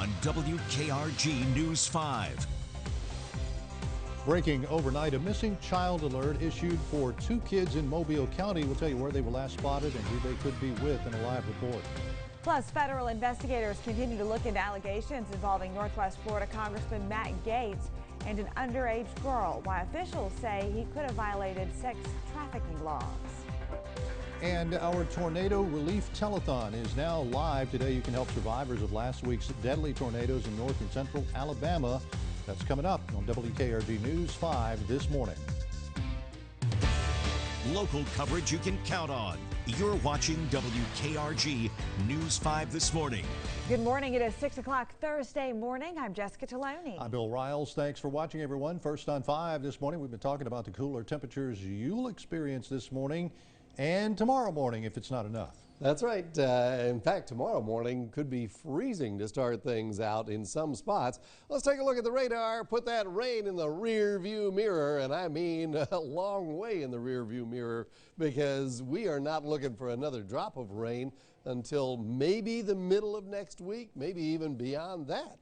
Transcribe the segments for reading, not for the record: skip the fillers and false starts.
on WKRG News 5. Breaking overnight, a missing child alert issued for 2 kids in Mobile County. We'll tell you where they were last spotted and who they could be with in a live report. Plus, federal investigators continue to look into allegations involving Northwest Florida Congressman Matt Gaetz and an underage girl, why officials say he could have violated sex trafficking laws. And our tornado relief telethon is now live today. You can help survivors of last week's deadly tornadoes in north and central Alabama. That's coming up on WKRG News 5 this morning. Local coverage you can count on. You're watching WKRG News 5 this morning. Good morning. It is 6 o'clock Thursday morning. I'm Jessica Taloni. I'm Bill Riles. Thanks for watching, everyone. First on 5 this morning, we've been talking about the cooler temperatures you'll experience this morning and tomorrow morning if it's not enough. That's right. In fact, tomorrow morning could be freezing to start things out in some spots. Let's take a look at the radar, put that rain in the rear view mirror, and I mean a long way in the rear view mirror, because we are not looking for another drop of rain until maybe the middle of next week, maybe even beyond that.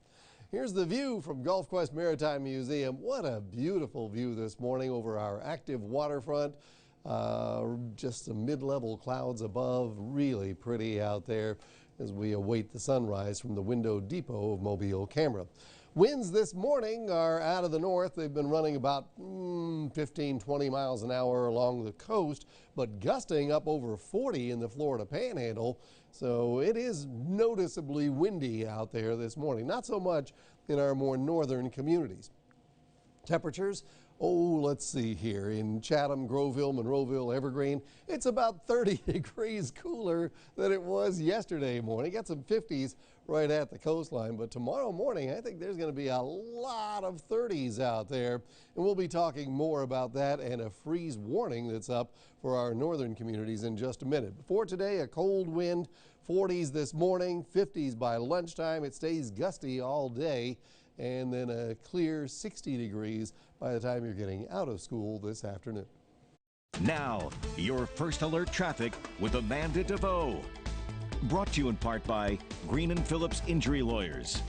Here's the view from Gulf Quest Maritime Museum. What a beautiful view this morning over our active waterfront. Just some mid-level clouds above, really pretty out there as we await the sunrise from the Window Depot of Mobile camera. Winds this morning are out of the north. They've been running about 15-20 miles an hour along the coast, but gusting up over 40 in the Florida Panhandle. So it is noticeably windy out there this morning. Not so much in our more northern communities. Temperatures, let's see here. In Chatham, Groveville, Monroeville, Evergreen, it's about 30 degrees cooler than it was yesterday morning. Got some 50s right at the coastline, but tomorrow morning I think there's going to be a lot of 30s out there, and we'll be talking more about that and a freeze warning that's up for our northern communities in just a minute. Before today, a cold wind, 40s this morning, 50s by lunchtime. It stays gusty all day, and then a clear 60 degrees by the time you're getting out of school this afternoon. Now, your first alert traffic with Amanda DeVoe. Brought to you in part by Green and Phillips Injury Lawyers.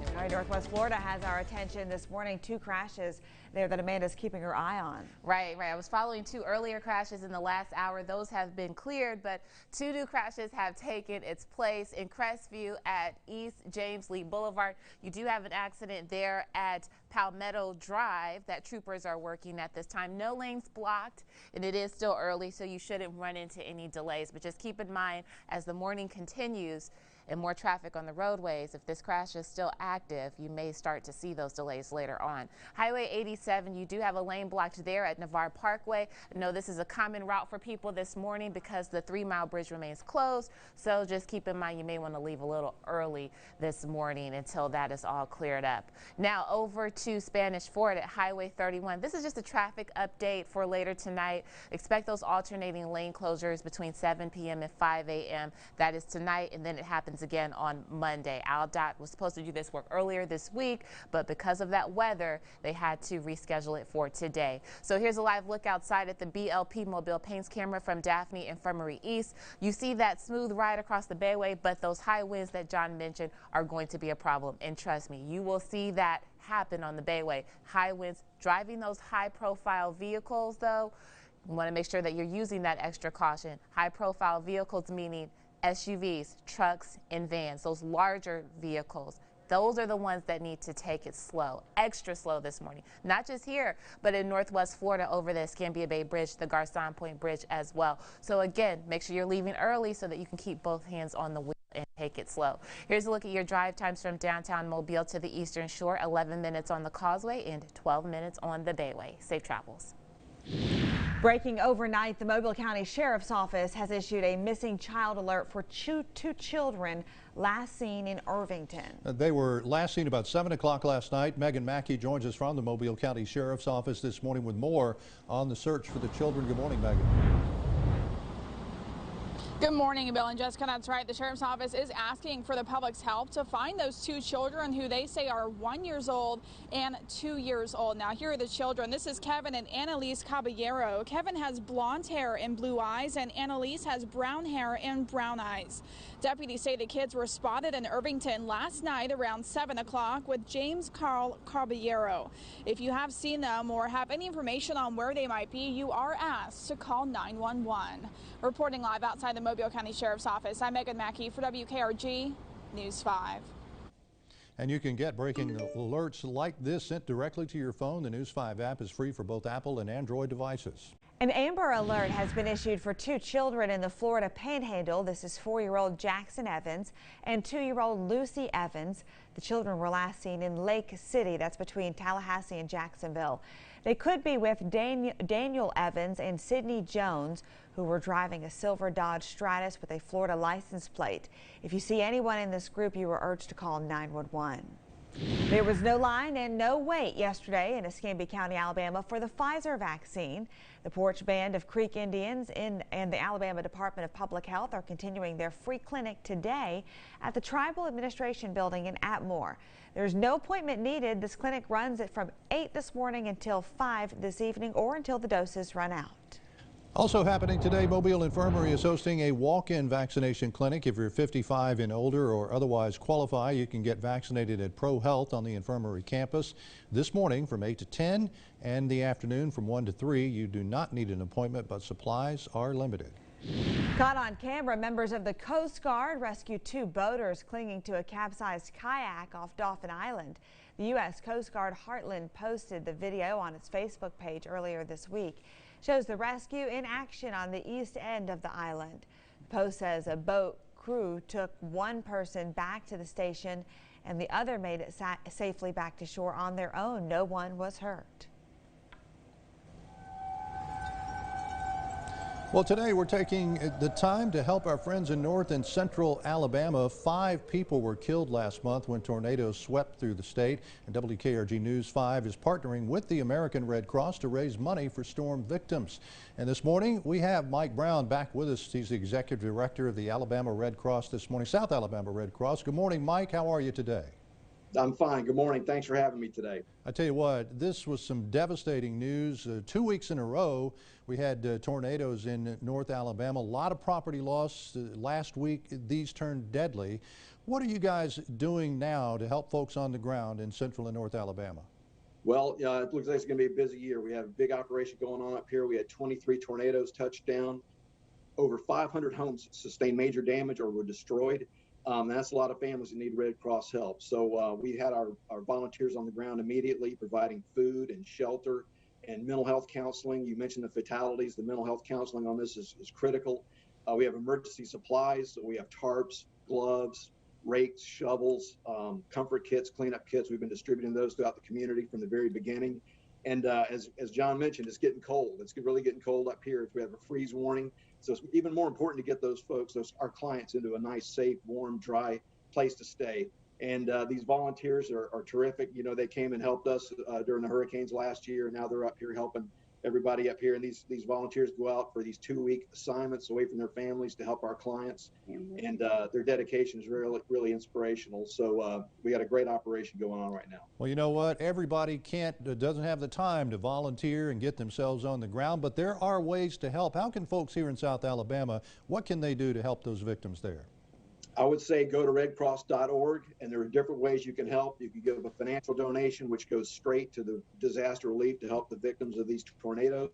All right, Northwest Florida has our attention this morning. 2 crashes there that Amanda's keeping her eye on. Right. I was following 2 earlier crashes in the last hour. Those have been cleared, but 2 new crashes have taken its place in Crestview at East James Lee Boulevard. You do have an accident there at Palmetto Drive that troopers are working at this time. No lanes blocked, and it is still early, so you shouldn't run into any delays. But just keep in mind, as the morning continues and more traffic on the roadways, if this crash is still active, you may start to see those delays later on. Highway 87, you do have a lane blocked there at Navarre Parkway. I know this is a common route for people this morning because the 3-mile bridge remains closed, so just keep in mind you may want to leave a little early this morning until that is all cleared up. Now over to Spanish Fort at Highway 31. This is just a traffic update for later tonight. Expect those alternating lane closures between 7 p.m. and 5 a.m. That is tonight, and then it happens again on Monday. AlDOT was supposed to do this work earlier this week, but because of that weather, they had to reschedule it for today. So here's a live look outside at the BLP Mobile Paints camera from Daphne Infirmary East. You see that smooth ride across the Bayway, but those high winds that John mentioned are going to be a problem. And trust me, you will see that happen on the Bayway. High winds, driving those high-profile vehicles, though, you want to make sure that you're using that extra caution. High-profile vehicles meaning SUVs, trucks, and vans, those larger vehicles. Those are the ones that need to take it slow, extra slow this morning. Not just here, but in Northwest Florida over the Escambia Bay Bridge, the Garcon Point Bridge as well. So again, make sure you're leaving early so that you can keep both hands on the wheel and take it slow. Here's a look at your drive times from downtown Mobile to the Eastern Shore. 11 minutes on the Causeway and 12 minutes on the Bayway. Safe travels. Breaking overnight, the Mobile County Sheriff's Office has issued a missing child alert for 2 children last seen in Irvington. They were last seen about 7 o'clock last night. Megan Mackey joins us from the Mobile County Sheriff's Office this morning with more on the search for the children. Good morning, Megan. Good morning, Bill and Jessica. That's right. The Sheriff's Office is asking for the public's help to find those two children who they say are 1 year old and 2 years old. Now, here are the children. This is Kevin and Annalise Caballero. Kevin has blonde hair and blue eyes, and Annalise has brown hair and brown eyes. Deputies say the kids were spotted in Irvington last night around 7 o'clock with James Carl Caballero. If you have seen them or have any information on where they might be, you are asked to call 911. Reporting live outside the Mobile County Sheriff's Office, I'm Megan Mackey for WKRG News 5. And you can get breaking alerts like this sent directly to your phone. The News 5 app is free for both Apple and Android devices. An Amber Alert has been issued for two children in the Florida Panhandle. This is 4-year-old Jackson Evans and 2-year-old Lucy Evans. The children were last seen in Lake City. That's between Tallahassee and Jacksonville. They could be with Daniel Evans and Sydney Jones, who were driving a silver Dodge Stratus with a Florida license plate. If you see anyone in this group, you are urged to call 911. There was no line and no wait yesterday in Escambia County, Alabama for the Pfizer vaccine. The Porch Band of Creek Indians and the Alabama Department of Public Health are continuing their free clinic today at the Tribal Administration Building in Atmore. There's no appointment needed. This clinic runs it from 8 this morning until 5 this evening or until the doses run out. Also happening today, Mobile Infirmary is hosting a walk-in vaccination clinic. If you're 55 and older or otherwise qualify, you can get vaccinated at Pro Health on the infirmary campus this morning from 8 to 10 and the afternoon from 1 to 3. You do not need an appointment, but supplies are limited. Caught on camera, members of the Coast Guard rescued two boaters clinging to a capsized kayak off Dauphin Island. The U.S. Coast Guard Heartland posted the video on its Facebook page earlier this week. Shows the rescue in action on the east end of the island. The post says a boat crew took one person back to the station and the other made it safely back to shore on their own. No one was hurt. Well, today we're taking the time to help our friends in North and Central Alabama. 5 people were killed last month when tornadoes swept through the state. And WKRG News 5 is partnering with the American Red Cross to raise money for storm victims. And this morning we have Mike Brown back with us. He's the executive director of the Alabama Red Cross this morning, South Alabama Red Cross. Good morning, Mike. How are you today? I'm fine. Good morning. Thanks for having me today. I tell you what, this was some devastating news. 2 weeks in a row, we had tornadoes in North Alabama. A lot of property loss. Last week, these turned deadly. What are you guys doing now to help folks on the ground in Central and North Alabama? Well, it looks like it's going to be a busy year. We have a big operation going on up here. We had 23 tornadoes touch down. Over 500 homes sustained major damage or were destroyed. That's a lot of families that need Red Cross help. So we had our volunteers on the ground immediately providing food and shelter and mental health counseling. You mentioned the fatalities. The mental health counseling on this is critical. We have emergency supplies. So we have tarps, gloves, rakes, shovels, comfort kits, cleanup kits. We've been distributing those throughout the community from the very beginning. And as John mentioned, it's getting cold. It's really getting cold up here. We have a freeze warning. So it's even more important to get those folks, our clients, into a nice, safe, warm, dry place to stay. And these volunteers are terrific. You know, they came and helped us during the hurricanes last year, and now they're up here helping everybody up here. And these volunteers go out for these 2-week assignments away from their families to help our clients. And their dedication is really inspirational. So we got a great operation going on right now. Well, you know what? Everybody doesn't have the time to volunteer and get themselves on the ground, but there are ways to help. How can folks here in South Alabama, what can they do to help those victims there? I would say go to redcross.org, and there are different ways you can help. You can give a financial donation, which goes straight to the disaster relief to help the victims of these tornadoes.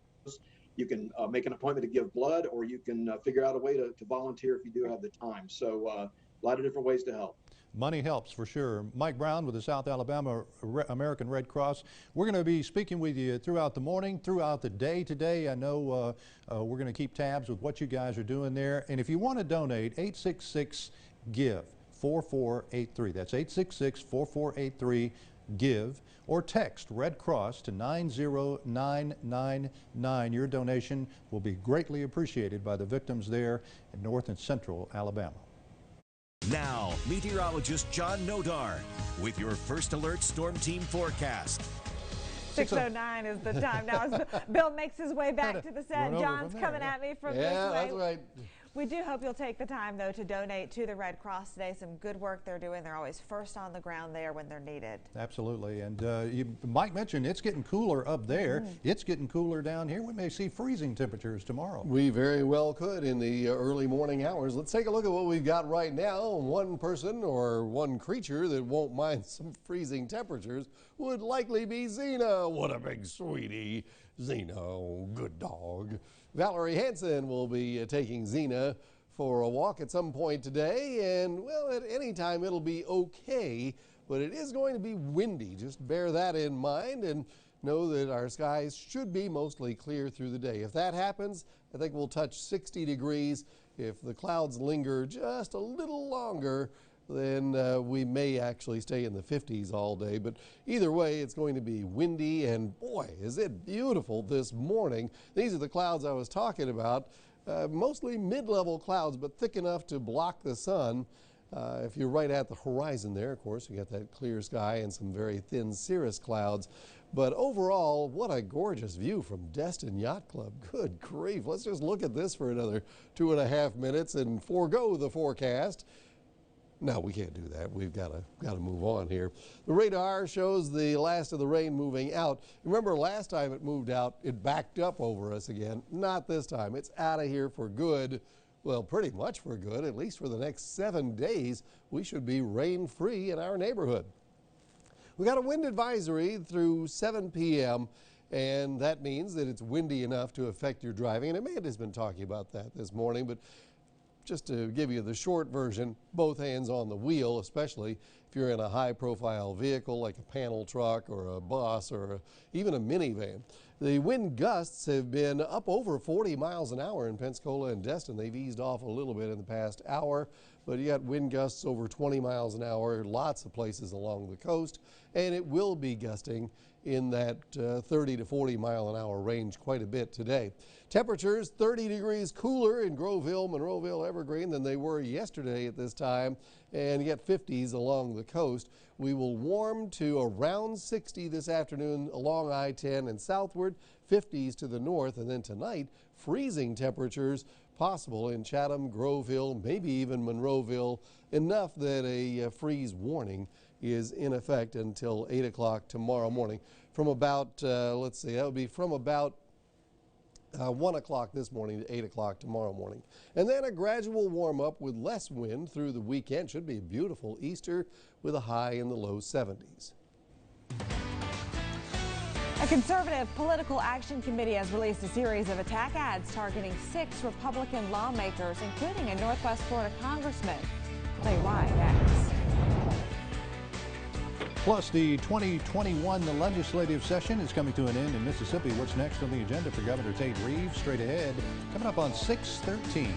You can make an appointment to give blood, or you can figure out a way to volunteer if you do have the time. So a lot of different ways to help. Money helps for sure. Mike Brown with the South Alabama American Red Cross. We're going to be speaking with you throughout the morning, throughout the day today. I know we're going to keep tabs with what you guys are doing there. And if you want to donate, 866-GIVE-4483. That's 866-4483-GIVE. Or text Red Cross to 90999. Your donation will be greatly appreciated by the victims there in North and Central Alabama. Now, meteorologist John Nodar with your First Alert Storm Team forecast. 6:09 is the time. Now, as Bill makes his way back to the set, John's coming at me from this way. Yeah, that's right. We do hope you'll take the time, though, to donate to the Red Cross today. Some good work they're doing. They're always first on the ground there when they're needed. Absolutely. And Mike mentioned it's getting cooler up there. It's getting cooler down here. We may see freezing temperatures tomorrow. We very well could in the early morning hours. Let's take a look at what we've got right now. One person or one creature that won't mind some freezing temperatures would likely be Xena. What a big sweetie. Xena, oh, good dog. Valerie Hansen will be taking Xena for a walk at some point today, and well, at any time it'll be okay, but it is going to be windy. Just bear that in mind and know that our skies should be mostly clear through the day. If that happens, I think we'll touch 60 degrees. If the clouds linger just a little longer, then we may actually stay in the 50s all day. But either way, it's going to be windy, and boy, is it beautiful this morning. These are the clouds I was talking about. Mostly mid-level clouds, but thick enough to block the sun. If you're right at the horizon there, of course, you got that clear sky and some very thin cirrus clouds. But overall, what a gorgeous view from Destin Yacht Club. Good grief. Let's just look at this for another 2.5 minutes and forego the forecast. No, we can't do that. We've got to move on here. The radar shows the last of the rain moving out. Remember last time it moved out, it backed up over us again. Not this time. It's out of here for good. Well, pretty much for good. At least for the next 7 days, we should be rain-free in our neighborhood. We got a wind advisory through 7 p.m., and that means that it's windy enough to affect your driving. And Amanda's been talking about that this morning, but just to give you the short version, both hands on the wheel, especially if you're in a high-profile vehicle like a panel truck or a bus or even a minivan. The wind gusts have been up over 40 miles an hour in Pensacola and Destin. They've eased off a little bit in the past hour, but you got wind gusts over 20 miles an hour, lots of places along the coast, and it will be gusting in that 30 to 40 mile an hour range quite a bit today. Temperatures 30 degrees cooler in Groveville, Monroeville, Evergreen than they were yesterday at this time, and you get 50s along the coast. We will warm to around 60 this afternoon along I-10 and southward, 50s to the north, and then tonight freezing temperatures possible in Chatham, Groveville, maybe even Monroeville, enough that a freeze warning is in effect until 8 o'clock tomorrow morning. From about, let's see, that would be from about 1 o'clock this morning to 8 o'clock tomorrow morning. And then a gradual warm up with less wind through the weekend. Should be a beautiful Easter with a high in the low 70s. A conservative political action committee has released a series of attack ads targeting 6 Republican lawmakers, including a Northwest Florida congressman. I'll tell you why next. Plus, the 2021 legislative session is coming to an end in Mississippi. What's next on the agenda for Governor Tate Reeves? Straight ahead, coming up on 6:13.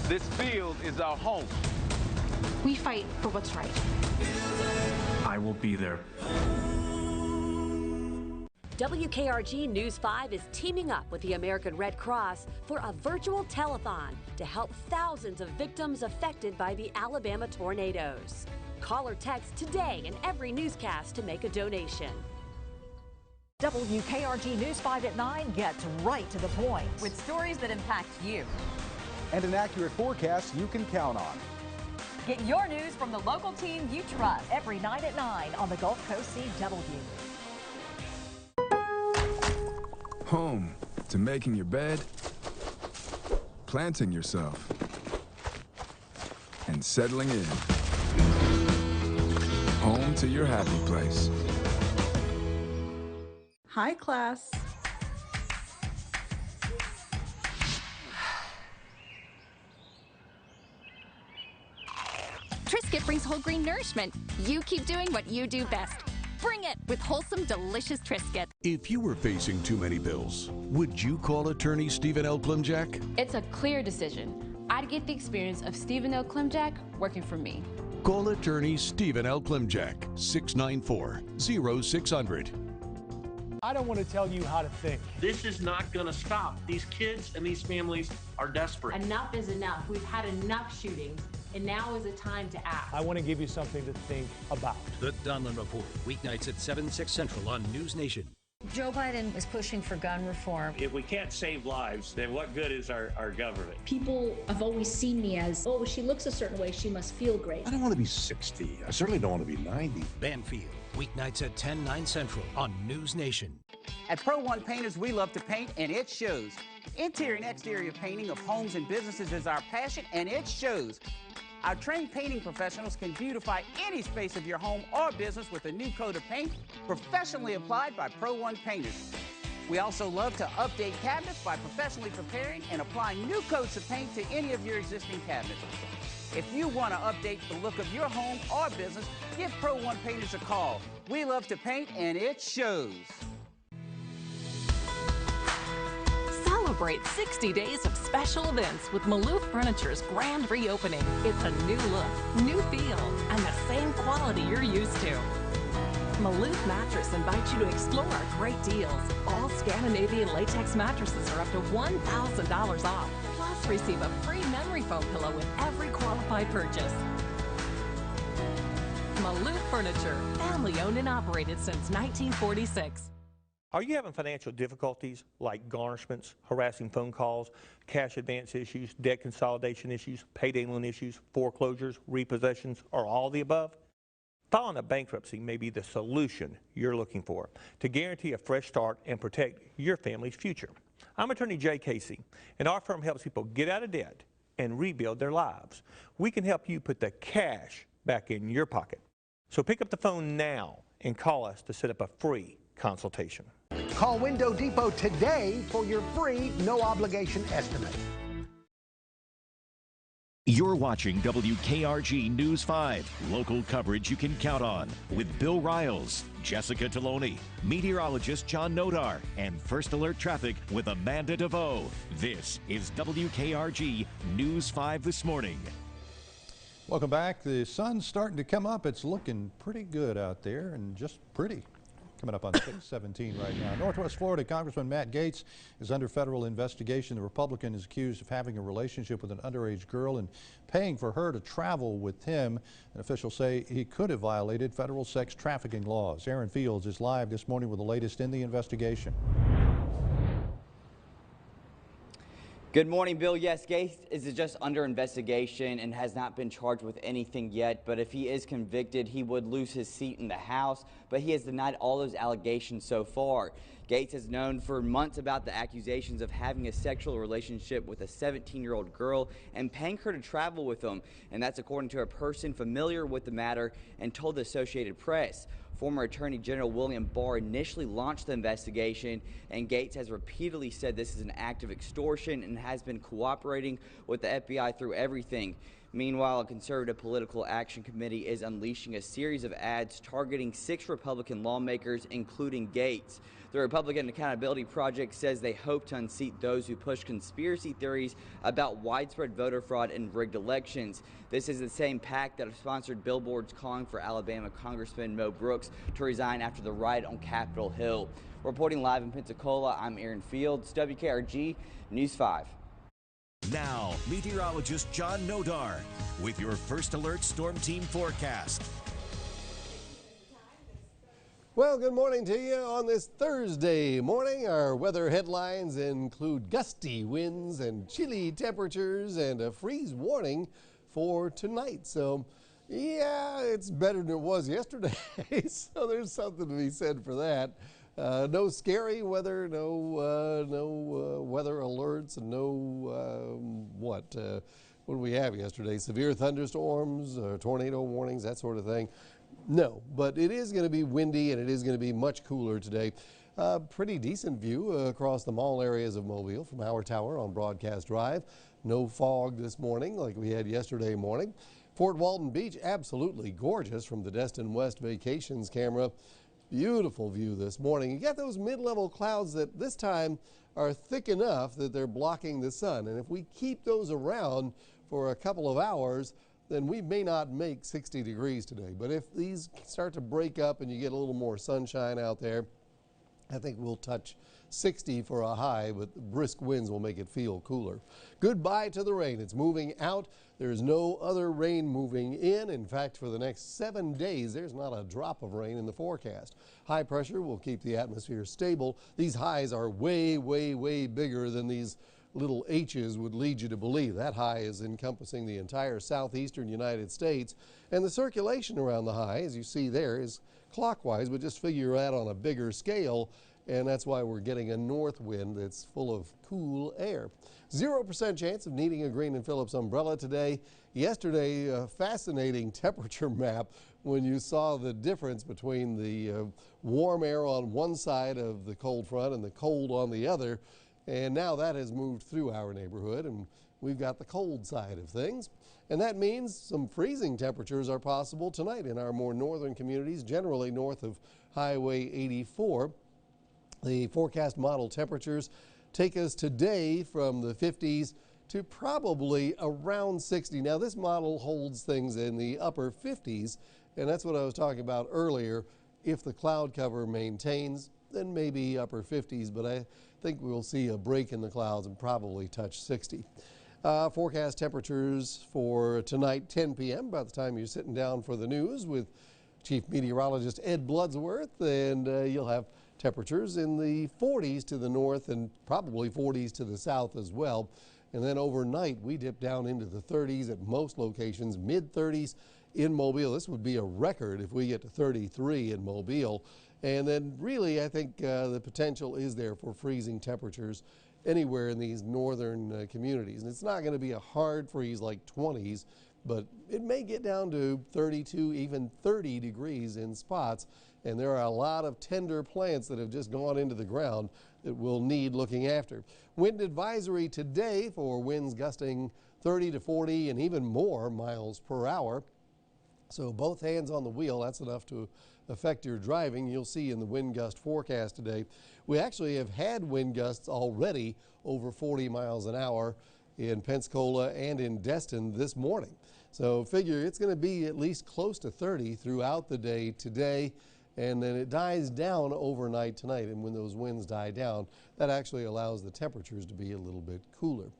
This field is our home. We fight for what's right. I will be there. WKRG News 5 is teaming up with the American Red Cross for a virtual telethon to help thousands of victims affected by the Alabama tornadoes. Call or text today in every newscast to make a donation. WKRG News 5 at 9 gets right to the point with stories that impact you. And an accurate forecast you can count on. Get your news from the local team you trust. Every night at 9 on the Gulf Coast CW. Home to making your bed, planting yourself, and settling in. Home to your happy place. Hi, class. Triscuit brings whole grain nourishment. You keep doing what you do best. Bring it with wholesome, delicious Triscuit. If you were facing too many bills, would you call attorney Stephen L. Klimjak? It's a clear decision. I'd get the experience of Stephen L. Klimjak working for me. Call attorney Stephen L. Klimjak, 694-0600. I don't want to tell you how to think. This is not going to stop. These kids and these families are desperate. Enough is enough. We've had enough shootings, and now is the time to act. I want to give you something to think about. The Donlin Report, weeknights at 7, 6 Central on News Nation. Joe Biden is pushing for gun reform. If we can't save lives, then what good is our government? People have always seen me as, oh, she looks a certain way, she must feel great. I don't want to be 60. I certainly don't want to be 90. Banfield, weeknights at 10, 9 Central on News Nation. At Pro One Painters, we love to paint, and it shows. Interior and exterior painting of homes and businesses is our passion, and it shows. Our trained painting professionals can beautify any space of your home or business with a new coat of paint professionally applied by Pro One Painters. We also love to update cabinets by professionally preparing and applying new coats of paint to any of your existing cabinets. If you want to update the look of your home or business, give Pro One Painters a call. We love to paint, and it shows. Celebrate 60 days of special events with Maloof Furniture's grand reopening. It's a new look, new feel, and the same quality you're used to. Maloof Mattress invites you to explore our great deals. All Scandinavian latex mattresses are up to $1,000 off. Plus, receive a free memory foam pillow with every qualified purchase. Maloof Furniture, family owned and operated since 1946. Are you having financial difficulties like garnishments, harassing phone calls, cash advance issues, debt consolidation issues, payday loan issues, foreclosures, repossessions, or all the above? Filing a bankruptcy may be the solution you're looking for to guarantee a fresh start and protect your family's future. I'm attorney Jay Casey, and our firm helps people get out of debt and rebuild their lives. We can help you put the cash back in your pocket. So pick up the phone now and call us to set up a free consultation. Call Window Depot today for your free, no-obligation estimate. You're watching WKRG News 5, local coverage you can count on, with Bill Riles, Jessica Taloni, meteorologist John Nodar, and First Alert Traffic with Amanda DeVoe. This is WKRG News 5 this morning. Welcome back. The sun's starting to come up. It's looking pretty good out there, and just pretty. Coming up on 6:17 right now. Northwest Florida Congressman Matt Gaetz is under federal investigation. The Republican is accused of having a relationship with an underage girl and paying for her to travel with him. And officials say he could have violated federal sex trafficking laws. Aaron Fields is live this morning with the latest in the investigation. Good morning, Bill. Yes, Gaetz is just under investigation and has not been charged with anything yet. But if he is convicted, he would lose his seat in the House. But he has denied all those allegations so far. Gaetz has known for months about the accusations of having a sexual relationship with a 17-year-old girl and paying her to travel with him. And that's according to a person familiar with the matter and told the Associated Press. Former Attorney General William Barr initially launched the investigation, and Gaetz has repeatedly said this is an act of extortion and has been cooperating with the FBI through everything. Meanwhile, a conservative political action committee is unleashing a series of ads targeting 6 Republican lawmakers, including Gaetz. The Republican Accountability Project says they hope to unseat those who push conspiracy theories about widespread voter fraud and rigged elections. This is the same PAC that sponsored billboards calling for Alabama Congressman Mo Brooks to resign after the riot on Capitol Hill. Reporting live in Pensacola, I'm Aaron Fields, WKRG News 5. Now, meteorologist John Nodar with your First Alert Storm Team forecast. Well, good morning to you on this Thursday morning. Our weather headlines include gusty winds and chilly temperatures and a freeze warning for tonight. So, yeah, it's better than it was yesterday. So there's something to be said for that. No scary weather, no weather alerts, and no what did we have yesterday? Severe thunderstorms, tornado warnings, that sort of thing. No, but it is going to be windy and it is going to be much cooler today. Pretty decent view across the mall areas of Mobile from our tower on Broadcast Drive. No fog this morning like we had yesterday morning. Fort Walton Beach, absolutely gorgeous from the Destin West Vacations camera. Beautiful view this morning. You got those mid-level clouds that this time are thick enough that they're blocking the sun. And if we keep those around for a couple of hours, then we may not make 60 degrees today. But if these start to break up and you get a little more sunshine out there, I think we'll touch 60 for a high, but the brisk winds will make it feel cooler. Goodbye to the rain. It's moving out. There's no other rain moving in. In fact, for the next 7 days, there's not a drop of rain in the forecast. High pressure will keep the atmosphere stable. These highs are way, way, way bigger than these little H's would lead you to believe. That high is encompassing the entire southeastern United States, and the circulation around the high, as you see there, is clockwise, but just figure that on a bigger scale, and that's why we're getting a north wind that's full of cool air. 0% chance of needing a Green & Phillips umbrella today. Yesterday, a fascinating temperature map when you saw the difference between the warm air on one side of the cold front and the cold on the other. And now that has moved through our neighborhood, and we've got the cold side of things. And that means some freezing temperatures are possible tonight in our more northern communities, generally north of Highway 84. The forecast model temperatures take us today from the 50s to probably around 60. Now, this model holds things in the upper 50s, and that's what I was talking about earlier. If the cloud cover maintains, then maybe upper 50s, but I think we'll see a break in the clouds and probably touch 60. Forecast temperatures for tonight, 10 p.m. by the time you're sitting down for the news with Chief Meteorologist Ed Bloodsworth, and you'll have temperatures in the 40s to the north and probably 40s to the south as well. And then overnight, we dip down into the 30s at most locations, mid-30s in Mobile. This would be a record if we get to 33 in Mobile. And then really, I think the potential is there for freezing temperatures anywhere in these northern communities. And it's not going to be a hard freeze like 20s, but it may get down to 32, even 30 degrees in spots. And there are a lot of tender plants that have just gone into the ground that will need looking after. Wind advisory today for winds gusting 30 to 40 and even more miles per hour. So both hands on the wheel, that's enough to affect your driving. You'll see in the wind gust forecast today. We actually have had wind gusts already over 40 miles an hour in Pensacola and in Destin this morning. So figure it's going to be at least close to 30 throughout the day today, and then it dies down overnight tonight. And when those winds die down, that actually allows the temperatures to be a little bit cooler.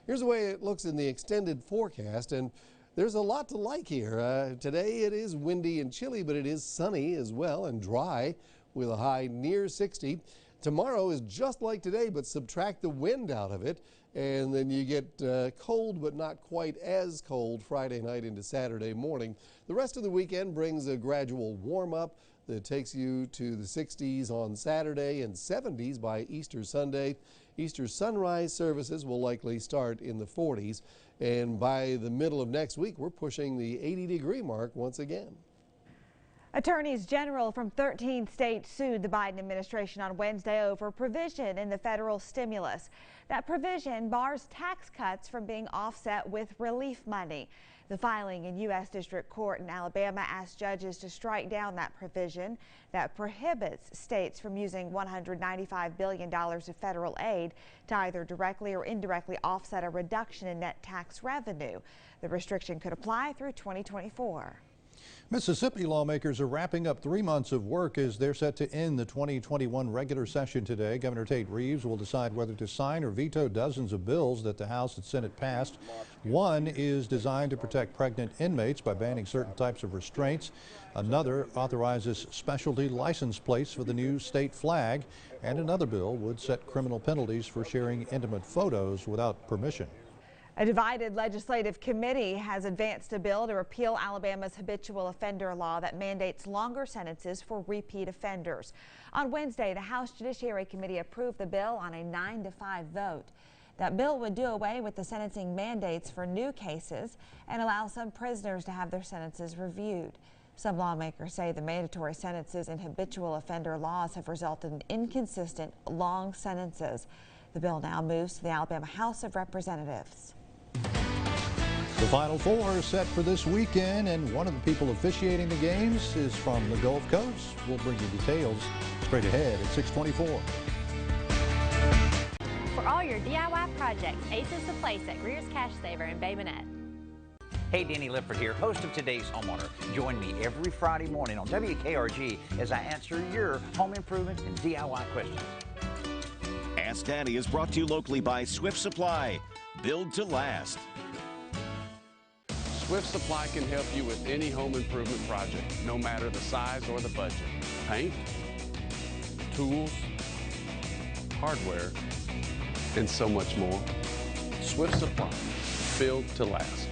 Here's the way it looks in the extended forecast, and there's a lot to like here. Today it is windy and chilly, but it is sunny as well and dry with a high near 60. Tomorrow is just like today, but subtract the wind out of it, and then you get cold but not quite as cold Friday night into Saturday morning. The rest of the weekend brings a gradual warm up that takes you to the 60s on Saturday and 70s by Easter Sunday. Easter sunrise services will likely start in the 40s, and by the middle of next week, we're pushing the 80-degree mark once again. Attorneys general from 13 states sued the Biden administration on Wednesday over provision in the federal stimulus. That provision bars tax cuts from being offset with relief money. The filing in U.S. District Court in Alabama asked judges to strike down that provision that prohibits states from using $195 billion of federal aid to either directly or indirectly offset a reduction in net tax revenue. The restriction could apply through 2024. Mississippi lawmakers are wrapping up 3 months of work as they're set to end the 2021 regular session today. Governor Tate Reeves will decide whether to sign or veto dozens of bills that the House and Senate passed. One is designed to protect pregnant inmates by banning certain types of restraints. Another authorizes specialty license plates for the new state flag. And another bill would set criminal penalties for sharing intimate photos without permission. A divided legislative committee has advanced a bill to repeal Alabama's habitual offender law that mandates longer sentences for repeat offenders. On Wednesday, the House Judiciary Committee approved the bill on a 9-5 vote. That bill would do away with the sentencing mandates for new cases and allow some prisoners to have their sentences reviewed. Some lawmakers say the mandatory sentences in habitual offender laws have resulted in inconsistent, long sentences. The bill now moves to the Alabama House of Representatives. The Final Four is set for this weekend, and one of the people officiating the games is from the Gulf Coast. We'll bring you details straight ahead at 6:24. For all your DIY projects, Ace is the place at Greer's Cash Saver in Bay Minette. Hey, Danny Lifford here, host of Today's Homeowner. Join me every Friday morning on WKRG as I answer your home improvement and DIY questions. Ask Danny is brought to you locally by Swift Supply. Build to last. Swift Supply can help you with any home improvement project, no matter the size or the budget. Paint, tools, hardware, and so much more. Swift Supply, build to last.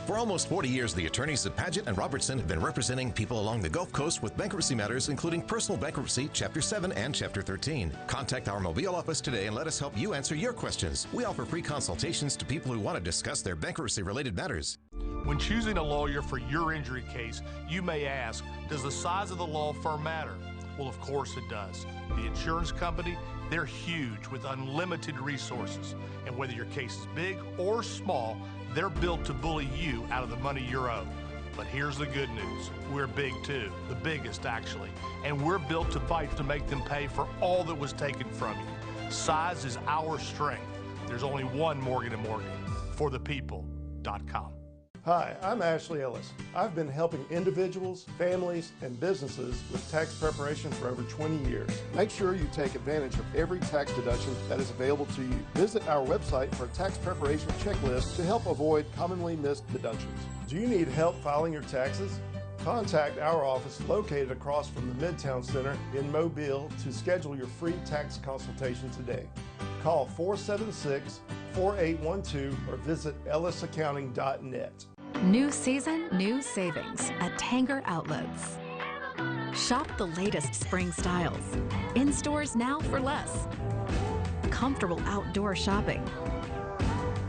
For almost 40 years, the attorneys at Paget and Robertson have been representing people along the Gulf Coast with bankruptcy matters, including personal bankruptcy, Chapter 7 and Chapter 13. Contact our Mobile office today and let us help you answer your questions. We offer free consultations to people who want to discuss their bankruptcy-related matters. When choosing a lawyer for your injury case, you may ask, does the size of the law firm matter? Well, of course it does. The insurance company, they're huge with unlimited resources. And whether your case is big or small, they're built to bully you out of the money you're owed. But here's the good news. We're big too, the biggest actually. And we're built to fight to make them pay for all that was taken from you. Size is our strength. There's only one Morgan & Morgan. ForThePeople.com. Hi, I'm Ashley Ellis. I've been helping individuals, families, and businesses with tax preparation for over 20 years. Make sure you take advantage of every tax deduction that is available to you. Visit our website for a tax preparation checklist to help avoid commonly missed deductions. Do you need help filing your taxes? Contact our office located across from the Midtown Center in Mobile to schedule your free tax consultation today. Call 476-4812 or visit ellisaccounting.net. New season, new savings at Tanger Outlets. Shop the latest spring styles. In stores now for less. Comfortable outdoor shopping.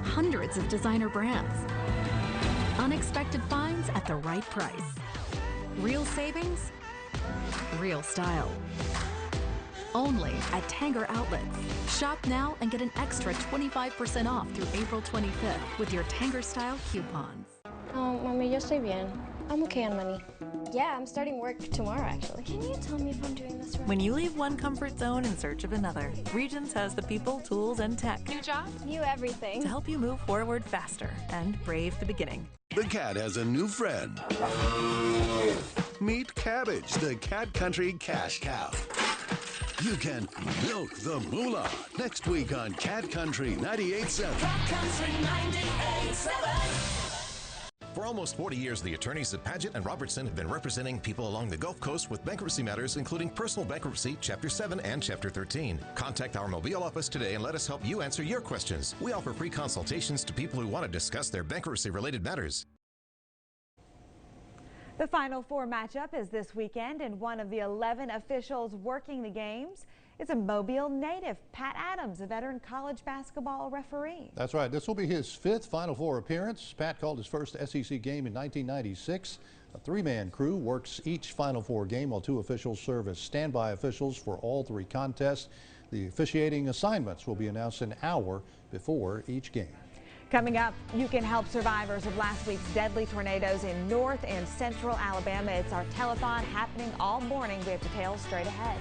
Hundreds of designer brands. Unexpected finds at the right price. Real savings, real style. Only at Tanger Outlets. Shop now and get an extra 25% off through April 25th with your Tanger style coupons. Oh, Mommy, yo estoy bien. I'm okay on money. Yeah, I'm starting work tomorrow, actually. Can you tell me if I'm doing this right? When you leave one comfort zone in search of another, Regions has the people, tools, and tech. New job? New everything. To help you move forward faster and brave the beginning. The cat has a new friend. Meet Cabbage, the Cat Country Cash Cow. You can milk the moolah next week on Cat Country 98.7. Cat Country 98.7. For almost 40 years, the attorneys at Paget and Robertson have been representing people along the Gulf Coast with bankruptcy matters, including personal bankruptcy, Chapter 7 and Chapter 13. Contact our Mobile office today and let us help you answer your questions. We offer free consultations to people who want to discuss their bankruptcy-related matters. The Final Four matchup is this weekend, and one of the 11 officials working the games is a Mobile native, Pat Adams, a veteran college basketball referee. That's right. This will be his 5th Final Four appearance. Pat called his first SEC game in 1996. A 3-man crew works each Final Four game while 2 officials serve as standby officials for all 3 contests. The officiating assignments will be announced an hour before each game. Coming up, you can help survivors of last week's deadly tornadoes in North and Central Alabama. It's our telethon happening all morning. We have details straight ahead.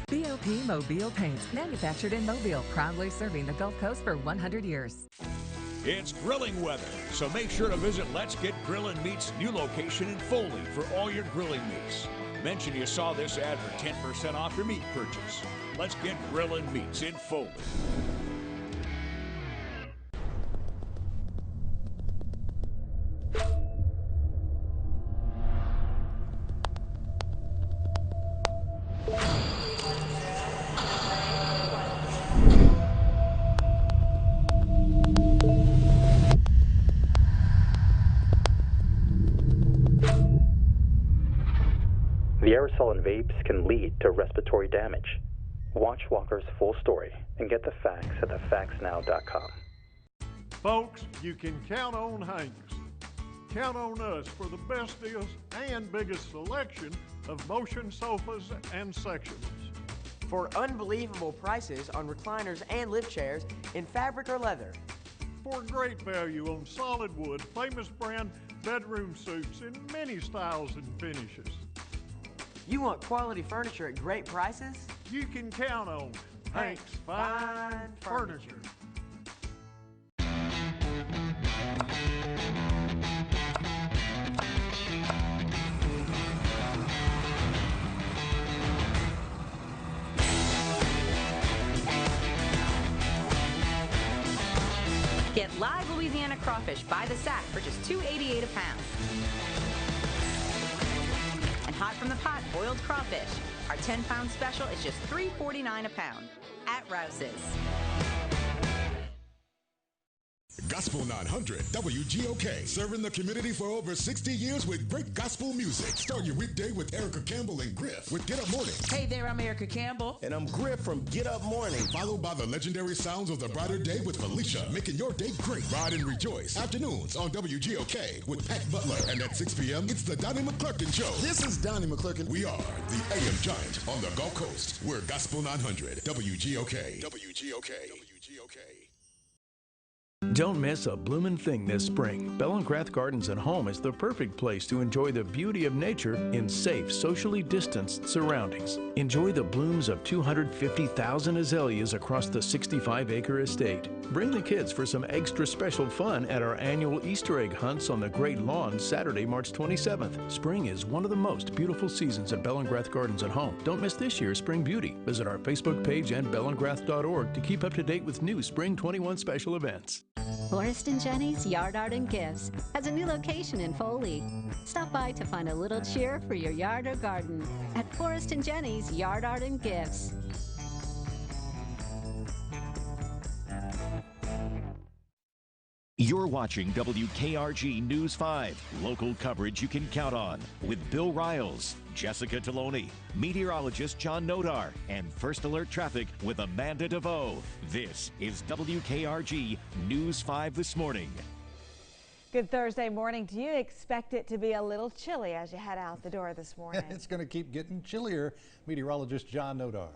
BOP Mobile Paint, manufactured in Mobile, proudly serving the Gulf Coast for 100 years. It's grilling weather, so make sure to visit Let's Get Grillin' Meat's new location in Foley for all your grilling meats. Mention you saw this ad for 10% off your meat purchase. Let's Get Grillin' Meats in Foley. The aerosol in vapes can lead to respiratory damage. Watch Walker's full story and get the facts at thefactsnow.com. Folks, you can count on Hanks. Count on us for the best deals and biggest selection of motion sofas and sectionals. For unbelievable prices on recliners and lift chairs in fabric or leather. For great value on solid wood, famous brand bedroom suits in many styles and finishes. You want quality furniture at great prices? You can count on Hanks Fine Furniture. Get live Louisiana crawfish by the sack for just $2.88 a pound. And hot from the pot boiled crawfish. Our 10-pound special is just $3.49 a pound at Rouse's. Gospel 900 WGOK, serving the community for over 60 years with great gospel music. Start your weekday with Erica Campbell and Griff with Get Up Morning. Hey there, I'm Erica Campbell. And I'm Griff from Get Up Morning. Followed by the legendary sounds of the brighter day with Felicia, making your day great. Ride and rejoice. Afternoons on WGOK with Pat Butler. And at 6 p.m., it's the Donnie McClurkin Show. This is Donnie McClurkin. We are the AM Giant on the Gulf Coast. We're Gospel 900 WGOK. WGOK. WGOK. Don't miss a bloomin' thing this spring. Bellengrath Gardens and Home is the perfect place to enjoy the beauty of nature in safe, socially distanced surroundings. Enjoy the blooms of 250,000 azaleas across the 65-acre estate. Bring the kids for some extra special fun at our annual Easter egg hunts on the Great Lawn Saturday, March 27th. Spring is one of the most beautiful seasons at Bellengrath Gardens and Home. Don't miss this year's Spring Beauty. Visit our Facebook page and bellengrath.org to keep up to date with new Spring 21 special events. Forrest and Jenny's Yard Art and Gifts has a new location in Foley. Stop by to find a little cheer for your yard or garden at Forrest and Jenny's Yard Art and Gifts. You're watching WKRG News 5, local coverage you can count on, with Bill Riles, Jessica Taloni, meteorologist John Nodar, and First Alert Traffic with Amanda DeVoe. This is WKRG News 5 this morning. Good Thursday morning. Do you expect it to be a little chilly as you head out the door this morning? It's going to keep getting chillier. Meteorologist John Nodar.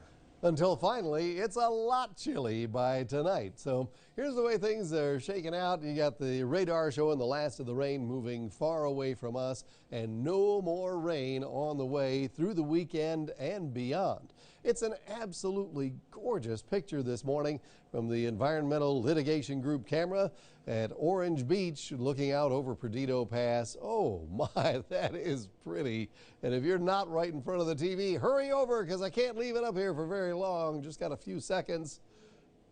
Until finally, it's a lot chilly by tonight. So here's the way things are shaking out. You got the radar showing the last of the rain moving far away from us, and no more rain on the way through the weekend and beyond. It's an absolutely gorgeous picture this morning from the Environmental Litigation Group camera at Orange Beach looking out over Perdido Pass. Oh my, that is pretty. And if you're not right in front of the TV, hurry over because I can't leave it up here for very long. Just got a few seconds.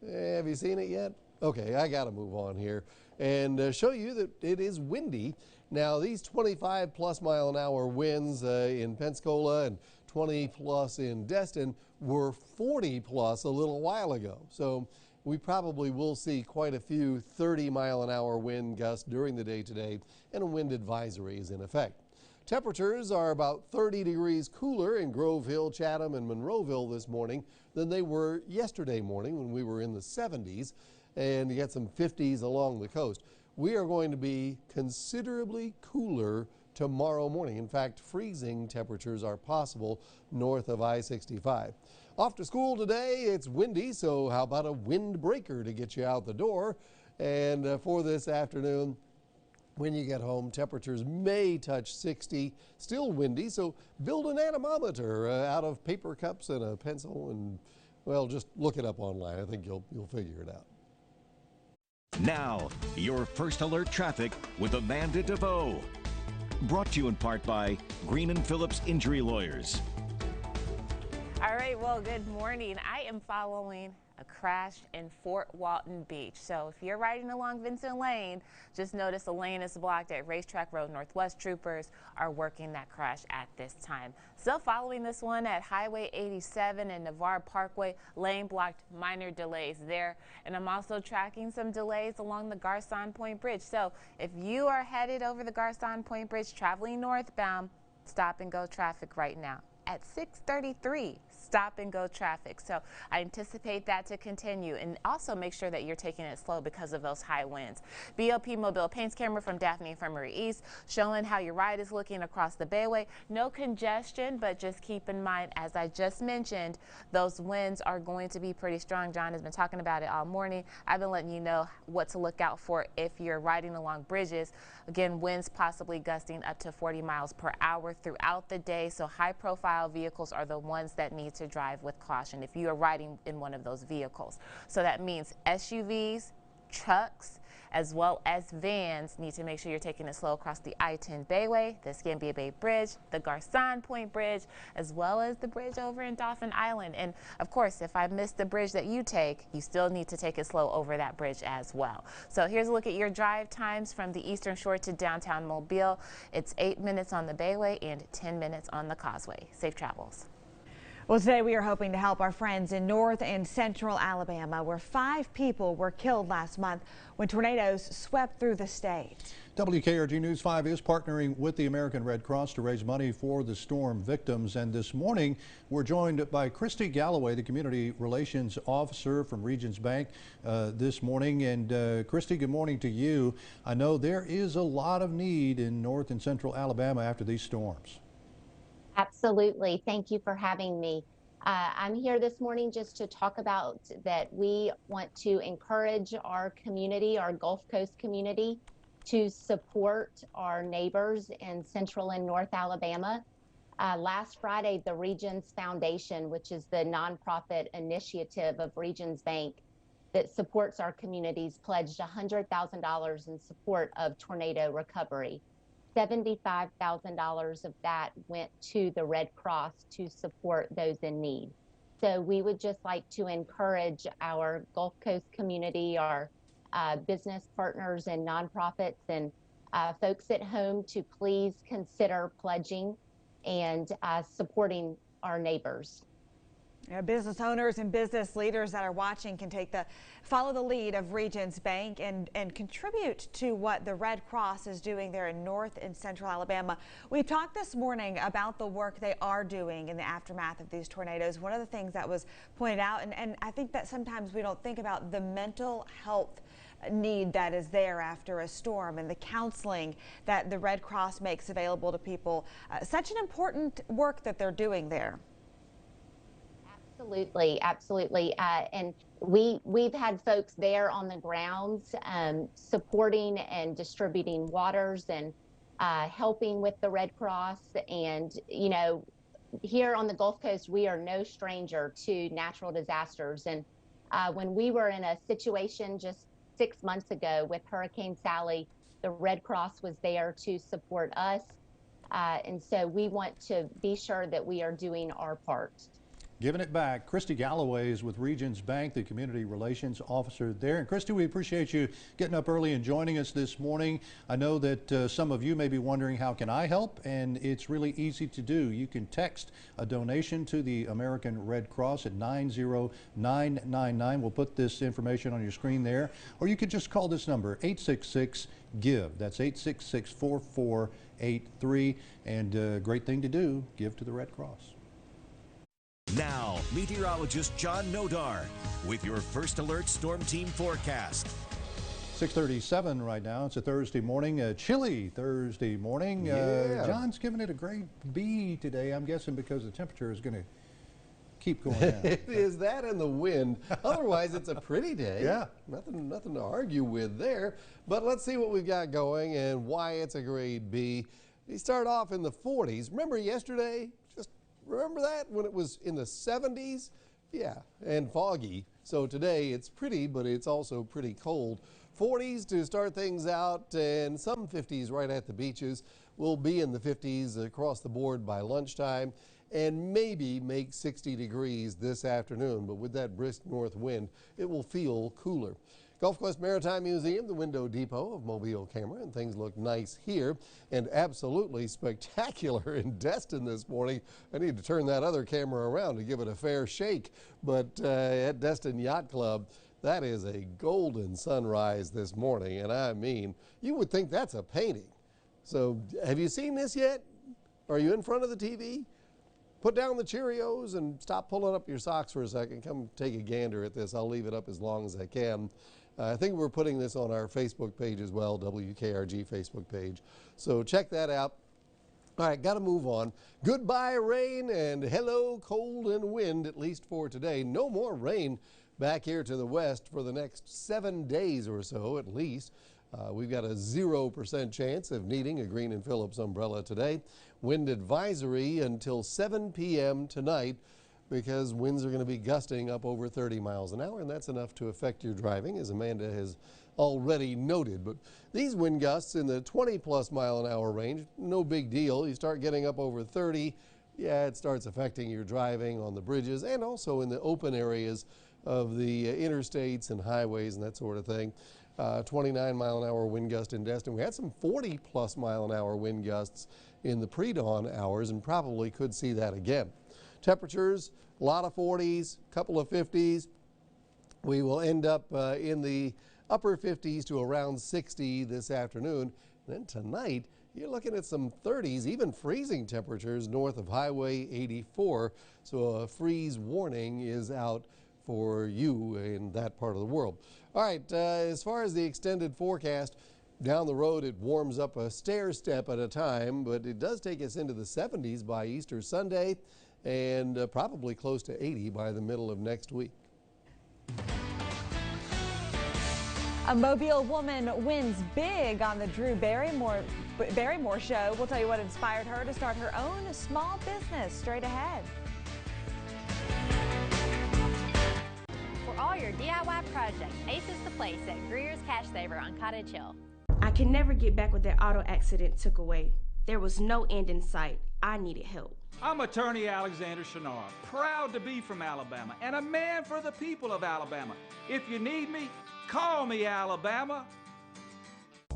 Have you seen it yet? Okay, I got to move on here and show you that it is windy. Now, these 25+ mile an hour winds in Pensacola and 20+ in Destin were 40+ a little while ago. So we probably will see quite a few 30-mile-an-hour wind gusts during the day today, and a wind advisory is in effect. Temperatures are about 30 degrees cooler in Grove Hill, Chatham, and Monroeville this morning than they were yesterday morning when we were in the 70s, and you get some 50s along the coast. We are going to be considerably cooler tomorrow morning. In fact, freezing temperatures are possible north of I-65. Off to school today, it's windy, so how about a windbreaker to get you out the door? And for this afternoon, when you get home, temperatures may touch 60, still windy, so build an anemometer out of paper cups and a pencil and, well, just look it up online. I think you'll figure it out. Now, your First Alert Traffic with Amanda DeVoe. Brought to you in part by Green & Phillips Injury Lawyers. All right, well, good morning. I am following a crash in Fort Walton Beach. So if you're riding along Vincent Lane, just notice the lane is blocked at Racetrack Road Northwest. Troopers are working that crash at this time. Still following this one at Highway 87 and Navarre Parkway, lane blocked, minor delays there. And I'm also tracking some delays along the Garcon Point Bridge. So if you are headed over the Garcon Point Bridge traveling northbound, stop and go traffic right now. At 6:33, stop and go traffic. So I anticipate that to continue, and also make sure that you're taking it slow because of those high winds. BLP Mobile Paints camera from Daphne Infirmary East showing how your ride is looking across the Bayway. No congestion, but just keep in mind, as I just mentioned, those winds are going to be pretty strong. John has been talking about it all morning. I've been letting you know what to look out for if you're riding along bridges. Again, winds possibly gusting up to 40 miles per hour throughout the day, so high-profile vehicles are the ones that need to drive with caution if you are riding in one of those vehicles. So that means SUVs, trucks, as well as vans. Need to make sure you're taking it slow across the I-10 Bayway, the Escambia Bay Bridge, the Garcon Point Bridge, as well as the bridge over in Dauphin Island. And of course, if I missed the bridge that you take, you still need to take it slow over that bridge as well. So here's a look at your drive times from the Eastern Shore to downtown Mobile. It's 8 minutes on the Bayway and 10 minutes on the Causeway. Safe travels. Well, today we are hoping to help our friends in North and Central Alabama, where 5 people were killed last month when tornadoes swept through the state. WKRG News 5 is partnering with the American Red Cross to raise money for the storm victims. And this morning, we're joined by Christy Galloway, the Community Relations Officer from Regions Bank this morning. And Christy, good morning to you. I know there is a lot of need in North and Central Alabama after these storms. Absolutely. Thank you for having me. I'm here this morning just to talk about that we want to encourage our community, our Gulf Coast community, to support our neighbors in Central and North Alabama. Last Friday, the Regions Foundation, which is the nonprofit initiative of Regions Bank that supports our communities, pledged $100,000 in support of tornado recovery. $75,000 of that went to the Red Cross to support those in need. So we would just like to encourage our Gulf Coast community, our business partners and nonprofits and folks at home to please consider pledging and supporting our neighbors. Business owners and business leaders that are watching can follow the lead of Regions Bank and contribute to what the Red Cross is doing there in North and Central Alabama. We talked this morning about the work they are doing in the aftermath of these tornadoes. One of the things that was pointed out, and I think that sometimes we don't think about the mental health need that is there after a storm and the counseling that the Red Cross makes available to people. Such an important work that they're doing there. Absolutely, absolutely. And we've had folks there on the grounds supporting and distributing waters and helping with the Red Cross. And, you know, here on the Gulf Coast, we are no stranger to natural disasters. And when we were in a situation just 6 months ago with Hurricane Sally, the Red Cross was there to support us. And so we want to be sure that we are doing our part. Giving it back. Christy Galloway is with Regions Bank, the Community Relations Officer there. And Christy, we appreciate you getting up early and joining us this morning. I know that some of you may be wondering, how can I help? And it's really easy to do. You can text a donation to the American Red Cross at 90999. We'll put this information on your screen there. Or you could just call this number, 866-GIVE. That's 866-4483. And great thing to do, give to the Red Cross. Now, meteorologist John Nodar with your First Alert Storm Team forecast. 6:37 right now. It's a Thursday morning, a chilly Thursday morning. Yeah. John's giving it a grade B today, I'm guessing because the temperature is going to keep going down. It is that and the wind. Otherwise, it's a pretty day. Yeah. Nothing to argue with there. But let's see what we've got going and why it's a grade B. We start off in the 40s. Remember yesterday? Remember that when it was in the 70s? Yeah, and foggy. So today it's pretty, but it's also pretty cold. 40s to start things out and some 50s right at the beaches. We'll be in the 50s across the board by lunchtime and maybe make 60 degrees this afternoon. But with that brisk north wind, it will feel cooler. Gulf Coast Maritime Museum, the window depot of Mobile camera, and things look nice here and absolutely spectacular in Destin this morning. I need to turn that other camera around to give it a fair shake. But at Destin Yacht Club, that is a golden sunrise this morning. And I mean, you would think that's a painting. So have you seen this yet? Are you in front of the TV? Put down the Cheerios and stop pulling up your socks for a second. Come take a gander at this. I'll leave it up as long as I can. I think we're putting this on our Facebook page as well, WKRG Facebook page. So check that out. All right, got to move on. Goodbye rain and hello cold and wind, at least for today. No more rain back here to the west for the next 7 days or so at least. We've got a 0% chance of needing a Green and Phillips umbrella today. Wind advisory until 7 p.m. tonight, because winds are going to be gusting up over 30 miles an hour, and that's enough to affect your driving, as Amanda has already noted. But these wind gusts in the 20+ mile-an-hour range, no big deal. You start getting up over 30, yeah, it starts affecting your driving on the bridges and also in the open areas of the interstates and highways and that sort of thing. 29-mile-an-hour wind gust in Destin. We had some 40+ mile-an-hour wind gusts in the pre-dawn hours and probably could see that again. Temperatures, a lot of 40s, couple of 50s. We will end up in the upper 50s to around 60 this afternoon. Then tonight, you're looking at some 30s, even freezing temperatures north of Highway 84. So a freeze warning is out for you in that part of the world. All right, as far as the extended forecast, down the road it warms up a stair step at a time, but it does take us into the 70s by Easter Sunday and probably close to 80 by the middle of next week. A Mobile woman wins big on the Drew Barrymore Show. We'll tell you what inspired her to start her own small business straight ahead. For all your DIY projects, Ace is the place at Greer's Cash Saver on Cottage Hill. I can never get back what that auto accident took away. There was no end in sight. I needed help. I'm attorney Alexander Shinnar, proud to be from Alabama and a man for the people of Alabama. If you need me, call me, Alabama.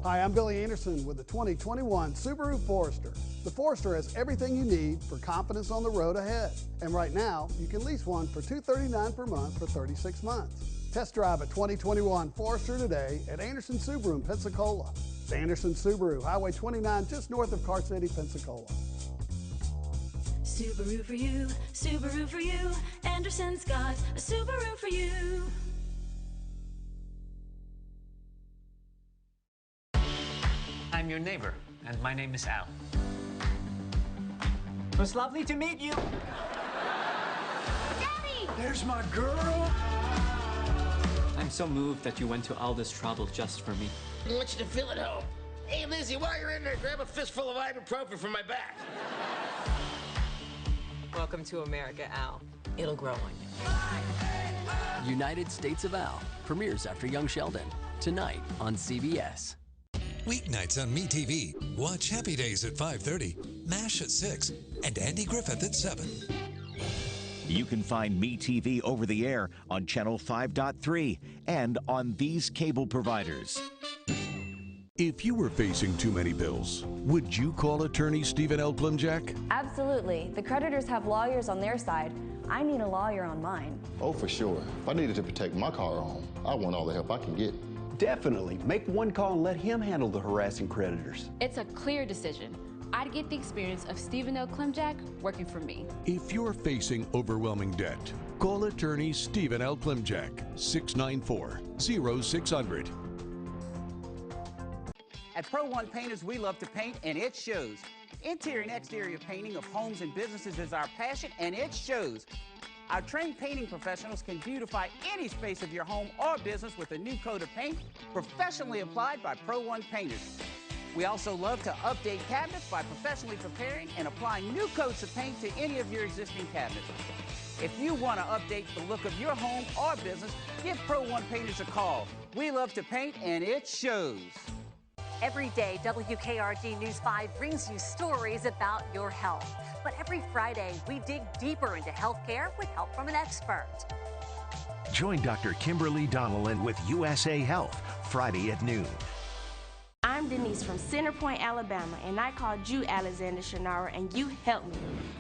Hi, I'm Billy Anderson with the 2021 Subaru Forester. The Forester has everything you need for confidence on the road ahead. And right now, you can lease one for $239 per month for 36 months. Test drive a 2021 Forester today at Anderson Subaru in Pensacola. It's Anderson Subaru, Highway 29, just north of Car City, Pensacola. Subaru for you, Subaru for you. Anderson's got a Subaru for you. I'm your neighbor, and my name is Al. It was lovely to meet you. Daddy! There's my girl! I'm so moved that you went to all this trouble just for me. I want you to feel at home. Hey, Lizzie, while you're in there, grab a fistful of ibuprofen for my back. Welcome to America, Al. It'll grow on you. United States of Al premieres after Young Sheldon tonight on CBS. Weeknights on MeTV. Watch Happy Days at 5:30, MASH at 6, and Andy Griffith at 7. You can find MeTV over the air on Channel 5.3 and on these cable providers. If you were facing too many bills, would you call attorney Stephen L. Klimjak? Absolutely. The creditors have lawyers on their side. I need a lawyer on mine. Oh, for sure. If I needed to protect my car or home, I want all the help I can get. Definitely. Make one call and let him handle the harassing creditors. It's a clear decision. I'd get the experience of Stephen L. Klimjak working for me. If you're facing overwhelming debt, call attorney Stephen L. Klimjak, 694-0600. At Pro One Painters, we love to paint, and it shows. Interior and exterior painting of homes and businesses is our passion, and it shows. Our trained painting professionals can beautify any space of your home or business with a new coat of paint professionally applied by Pro One Painters. We also love to update cabinets by professionally preparing and applying new coats of paint to any of your existing cabinets. If you want to update the look of your home or business, give Pro One Painters a call. We love to paint, and it shows. Every day, WKRG News 5 brings you stories about your health. But every Friday, we dig deeper into healthcare with help from an expert. Join Dr. Kimberly Donnellan with USA Health, Friday at noon. I'm Denise from Center Point, Alabama, and I called you Alexander Shinnar, and you helped me.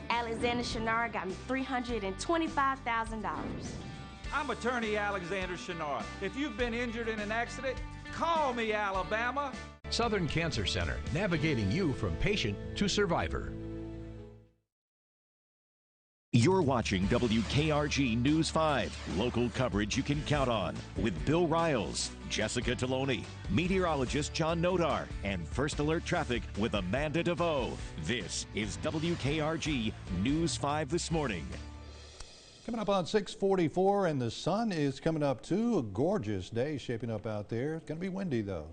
Alexander Shinnar got me $325,000. I'm attorney Alexander Shinnar. If you've been injured in an accident, call me, Alabama. Southern Cancer Center, navigating you from patient to survivor. You're watching WKRG News 5, local coverage you can count on, with Bill Riles, Jessica Taloni, meteorologist John Nodar, and First Alert Traffic with Amanda DeVoe. This is WKRG News 5 this morning. Coming up on 6:44, and the sun is coming up too. A gorgeous day shaping up out there. It's going to be windy though.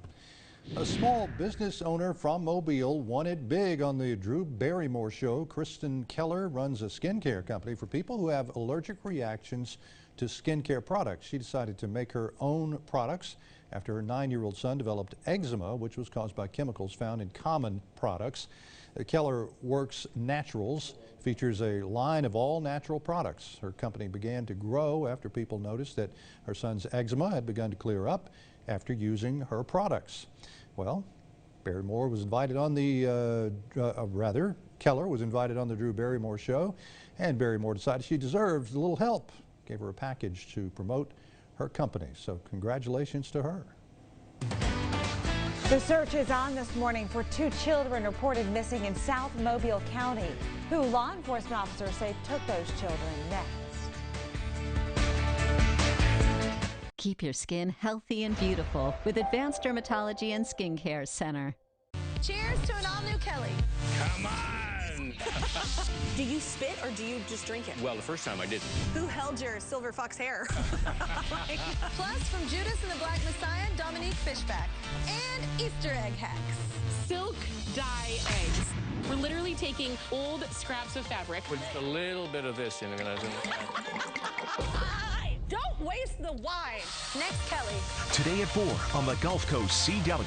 A small business owner from Mobile won it big on the Drew Barrymore Show. Kristen Keller runs a skincare company for people who have allergic reactions to skincare products. She decided to make her own products after her 9-year-old son developed eczema, which was caused by chemicals found in common products. Keller Works Naturals features a line of all natural products. Her company began to grow after people noticed that her son's eczema had begun to clear up after using her products. Well, Barrymore was invited on the, Keller was invited on the Drew Barrymore Show, and Barrymore decided she deserved a little help. Gave her a package to promote her company. So congratulations to her. The search is on this morning for 2 children reported missing in South Mobile County. Who law enforcement officers say took those children next. Keep your skin healthy and beautiful with Advanced Dermatology and Skincare Center. Cheers to an all-new Kelly. Come on! Do you spit or do you just drink it? Well, the first time I didn't. Who held your silver fox hair? Plus, from Judas and the Black Messiah, Dominique Fishback. And Easter egg hacks. Silk dye eggs. We're literally taking old scraps of fabric. With a little bit of this in there. Don't waste the wine. Next, Kelly. Today at 4 on the Gulf Coast CW.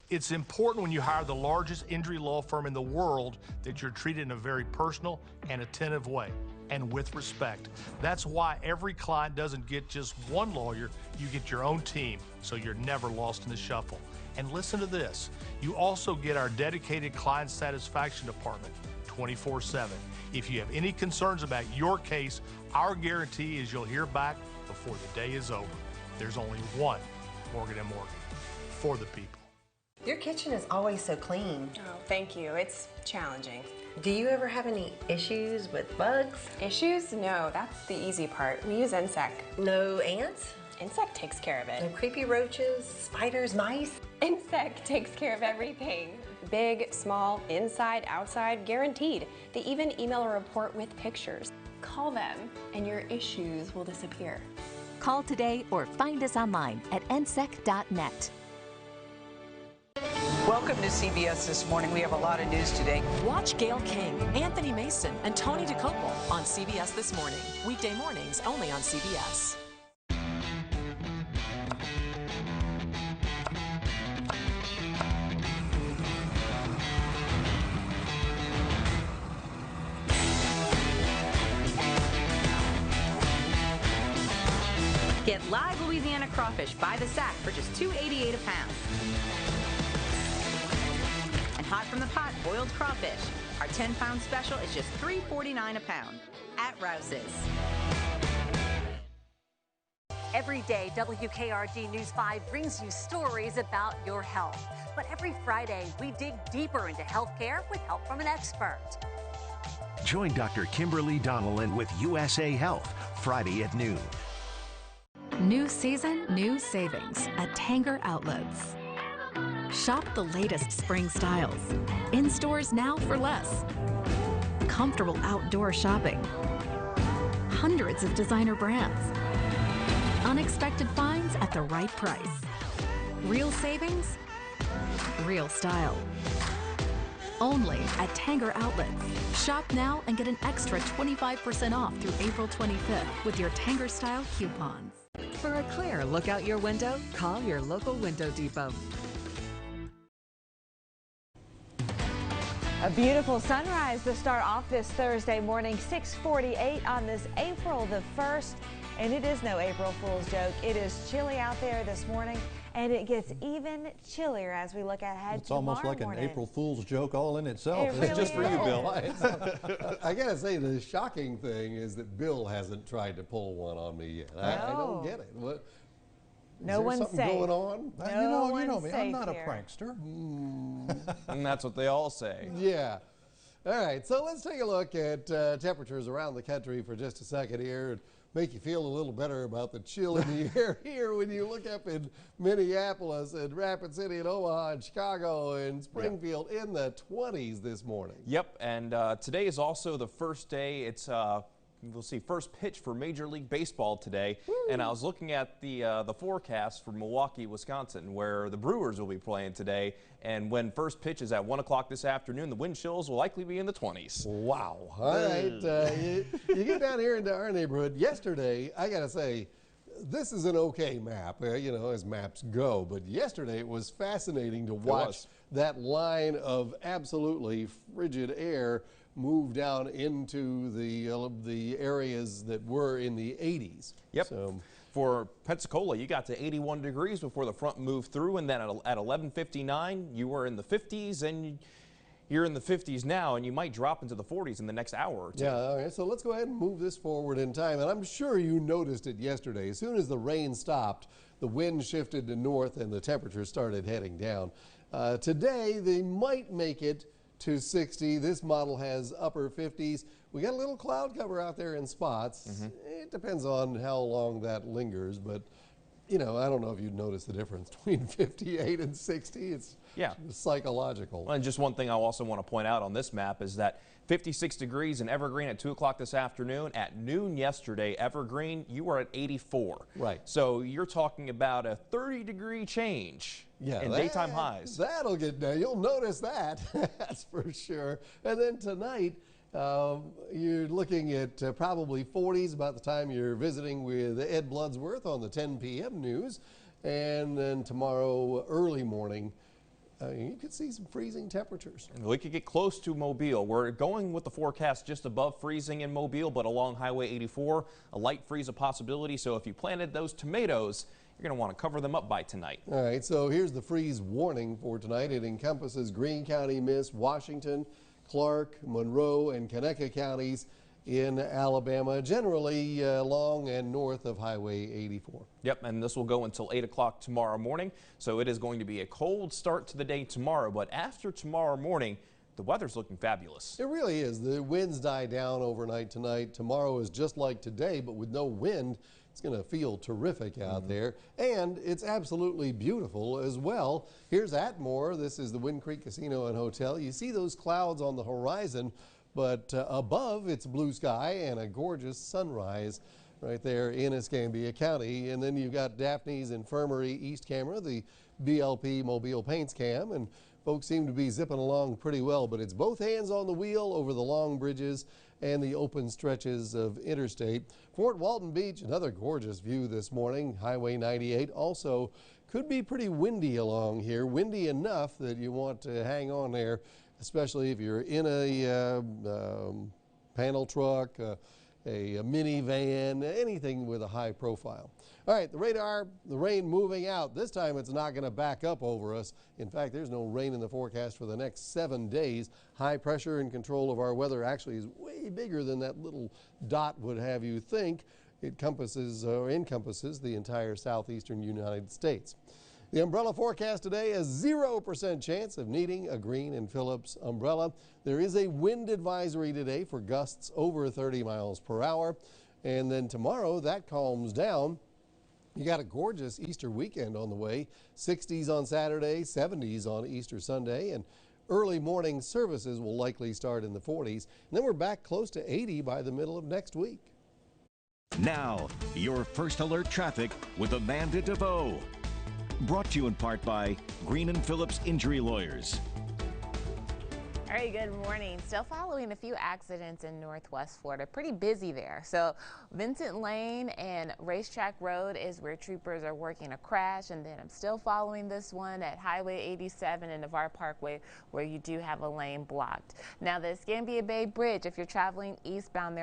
It's important when you hire the largest injury law firm in the world that you're treated in a very personal and attentive way and with respect. That's why every client doesn't get just one lawyer, you get your own team, so you're never lost in the shuffle. And listen to this, you also get our dedicated client satisfaction department 24/7. If you have any concerns about your case, our guarantee is you'll hear back before the day is over. There's only one Morgan & Morgan, for the people. Your kitchen is always so clean. Oh, thank you. It's challenging. Do you ever have any issues with bugs? Issues? No, that's the easy part. We use Insect. No ants? Insect takes care of it. No creepy roaches, spiders, mice? Insect takes care of everything. Big, small, inside, outside, guaranteed. They even email a report with pictures. Call them and your issues will disappear. Call today or find us online at nsec.net. Welcome to CBS This Morning. We have a lot of news today. Watch Gail King, Anthony Mason, and Tony DeCopel on CBS This Morning. Weekday mornings only on CBS. Get live Louisiana crawfish by the sack for just $2.88 a pound. And hot from the pot boiled crawfish. Our 10-pound special is just $3.49 a pound at Rouse's. Every day, WKRG News 5 brings you stories about your health. But every Friday, we dig deeper into healthcare with help from an expert. Join Dr. Kimberly Donnellan with USA Health, Friday at noon. New season, new savings at Tanger Outlets. Shop the latest spring styles. In stores now for less. Comfortable outdoor shopping. Hundreds of designer brands. Unexpected finds at the right price. Real savings, real style. Only at Tanger Outlets. Shop now and get an extra 25% off through April 25th with your Tanger style coupons. For a clear look out your window, call your local Window Depot. A beautiful sunrise to start off this Thursday morning, 6:48 on this April the 1st. And it is no April Fool's joke. It is chilly out there this morning, and it gets even chillier as we look ahead It's almost like morning. an April Fool's joke all in itself. It really just for you, Bill. Bill. I gotta say, the shocking thing is that Bill hasn't tried to pull one on me yet. I don't get it. What? No one's something safe. going on? You know me. I'm not a prankster. And that's what they all say. Yeah. All right, so let's take a look at temperatures around the country for just a second here and make you feel a little better about the chill in the air here when you look up in Minneapolis and Rapid City and Omaha and Chicago and Springfield in the 20s this morning. Yep, and today is also the first day it's we'll see first pitch for Major League Baseball today. Woo. And I was looking at the forecast for Milwaukee, Wisconsin, where the Brewers will be playing today. And when first pitch is at 1 o'clock this afternoon, the wind chills will likely be in the 20s. Wow. All right. You get down here into our neighborhood. Yesterday, I got to say, this is an okay map, as maps go. But yesterday, it was fascinating to watch that line of absolutely frigid air move down into the areas that were in the 80s. Yep. So, for Pensacola, you got to 81 degrees before the front moved through, and then at 11:59, you were in the 50s, and you're in the 50s now, and you might drop into the 40s in the next hour or two. Yeah, all right, so let's go ahead and move this forward in time, and I'm sure you noticed it yesterday. As soon as the rain stopped, the wind shifted to north, and the temperature started heading down. Today, they might make it to 60. This model has upper 50s. We got a little cloud cover out there in spots. Mm-hmm. It depends on how long that lingers, but I don't know if you'd notice the difference between 58 and 60. It's psychological. And just one thing I also want to point out on this map is that 56 degrees in Evergreen at 2 o'clock this afternoon. At noon yesterday, Evergreen, you were at 84. Right. So you're talking about a 30-degree change in daytime highs. That'll get down. You'll notice that. That's for sure. And then tonight, you're looking at probably 40s about the time you're visiting with Ed Bloodsworth on the 10 p.m. news. And then tomorrow, early morning, you could see some freezing temperatures. We could get close to Mobile. We're going with the forecast just above freezing in Mobile, but along Highway 84, a light freeze a possibility. So if you planted those tomatoes, you're going to want to cover them up by tonight. All right, so here's the freeze warning for tonight. It encompasses Greene County, Miss, Washington, Clark, Monroe, and Conecuh counties in Alabama, generally along and north of Highway 84. Yep, and this will go until 8 o'clock tomorrow morning. So it is going to be a cold start to the day tomorrow, but after tomorrow morning, the weather's looking fabulous. It really is. The winds die down overnight tonight. Tomorrow is just like today, but with no wind. It's going to feel terrific out there, and it's absolutely beautiful as well. Here's Atmore. This is the Wind Creek Casino and Hotel. You see those clouds on the horizon, but above it's blue sky and a gorgeous sunrise right there in Escambia County. And then you've got Daphne's Infirmary East Camera, the BLP Mobile Paints Cam, and folks seem to be zipping along pretty well, but it's both hands on the wheel over the long bridges and the open stretches of interstate. Fort Walton Beach, another gorgeous view this morning. Highway 98 also could be pretty windy along here, windy enough that you want to hang on there, especially if you're in a panel truck, a minivan, anything with a high profile. All right, the radar, the rain moving out. This time it's not going to back up over us. In fact, there's no rain in the forecast for the next 7 days. High pressure and control of our weather actually is way bigger than that little dot would have you think. It encompasses the entire southeastern United States. The umbrella forecast today, a 0% chance of needing a Green and Phillips umbrella. There is a wind advisory today for gusts over 30 miles per hour. And then tomorrow, that calms down. You got a gorgeous Easter weekend on the way. 60s on Saturday, 70s on Easter Sunday, and early morning services will likely start in the 40s. And then we're back close to 80 by the middle of next week. Now, your first alert traffic with Amanda DeVoe. Brought to you in part by Green and Phillips Injury Lawyers. All right, good morning. Still following a few accidents in Northwest Florida. Pretty busy there. So Vincent Lane and Racetrack Road is where troopers are working a crash. And then I'm still following this one at Highway 87 and Navarre Parkway, where you do have a lane blocked. Now the Escambia Bay Bridge, if you're traveling eastbound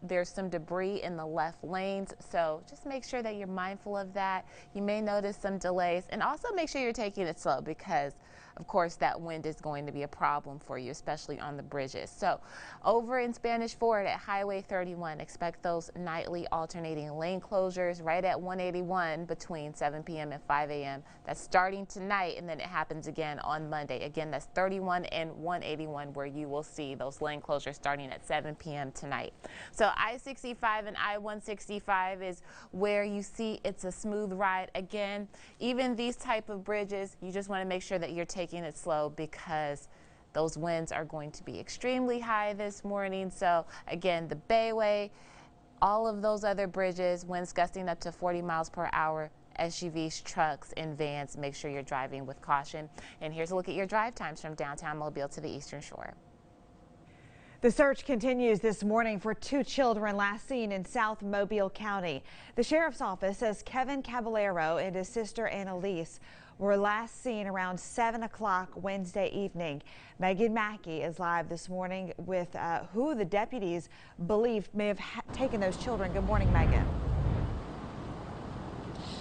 there's some debris in the left lanes, so just make sure that you're mindful of that. You may notice some delays, and also make sure you're taking it slow because of course that wind is going to be a problem for you, especially on the bridges. So over in Spanish Fort at Highway 31, expect those nightly alternating lane closures right at 181 between 7 p.m. and 5 a.m. That's starting tonight, and then it happens again on Monday. Again, that's 31 and 181 where you will see those lane closures starting at 7 p.m. tonight. So I-65 and I-165 is where you see it's a smooth ride. Again, even these type of bridges, you just want to make sure that you're taking it slow because those winds are going to be extremely high this morning. So again, the Bayway all of those other bridges, winds gusting up to 40 miles per hour. SUVs, trucks, and vans, make sure you're driving with caution. And here's a look at your drive times from downtown Mobile to the Eastern Shore. The search continues this morning for 2 children last seen in South Mobile County. The sheriff's office says Kevin Caballero and his sister Annalise were last seen around 7 o'clock Wednesday evening. Megan Mackey is live this morning with who the deputies believe may have taken those children. Good morning, Megan.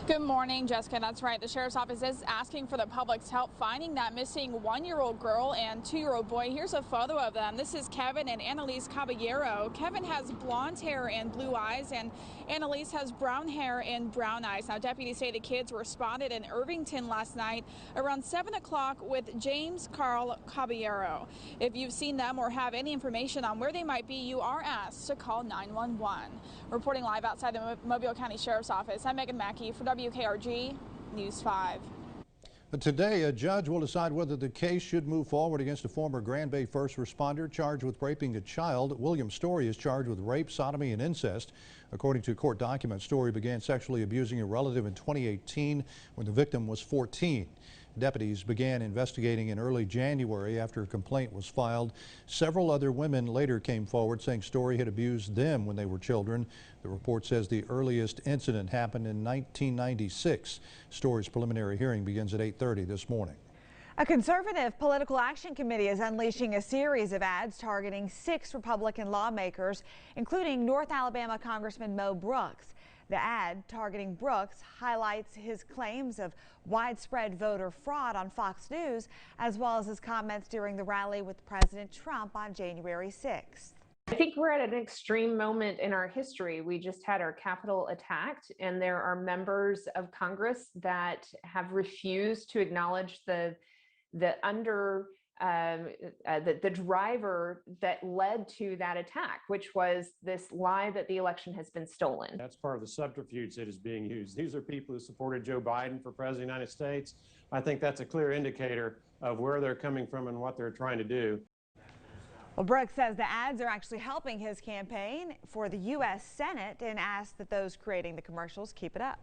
Good morning, Jessica. That's right. The sheriff's office is asking for the public's help finding that missing 1-year-old girl and 2-year-old boy. Here's a photo of them. This is Kevin and Annalise Caballero. Kevin has blonde hair and blue eyes, and Annalise has brown hair and brown eyes. Now, deputies say the kids were spotted in Irvington last night around 7 o'clock with James Carl Caballero. If you've seen them or have any information on where they might be, you are asked to call 911. Reporting live outside the Mobile County Sheriff's Office, I'm Megan Mackey for WKRG News 5. Today, a judge will decide whether the case should move forward against a former Grand Bay first responder charged with raping a child. William Story is charged with rape, sodomy, and incest. According to court documents, Story began sexually abusing a relative in 2018 when the victim was 14. Deputies began investigating in early January after a complaint was filed. Several other women later came forward saying Story had abused them when they were children. The report says the earliest incident happened in 1996. Story's preliminary hearing begins at 8:30 this morning. A conservative political action committee is unleashing a series of ads targeting 6 Republican lawmakers, including North Alabama Congressman Mo Brooks. The ad targeting Brooks highlights his claims of widespread voter fraud on Fox News, as well as his comments during the rally with President Trump on January 6th. I think we're at an extreme moment in our history. We just had our Capitol attacked, and there are members of Congress that have refused to acknowledge the driver that led to that attack, which was this lie that the election has been stolen. That's part of the subterfuge that is being used. These are people who supported Joe Biden for president of the United States. I think that's a clear indicator of where they're coming from and what they're trying to do. Well, Brooks says the ads are actually helping his campaign for the U.S. Senate and asks that those creating the commercials keep it up.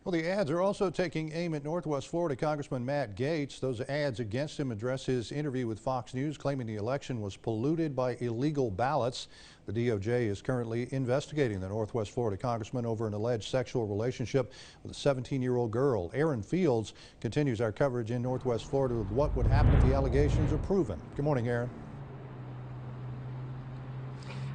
Well, the ads are also taking aim at Northwest Florida Congressman Matt Gaetz. Those ads against him address his interview with Fox News, claiming the election was polluted by illegal ballots. The DOJ is currently investigating the Northwest Florida congressman over an alleged sexual relationship with a 17-year-old girl. Aaron Fields continues our coverage in Northwest Florida with what would happen if the allegations are proven. Good morning, Aaron.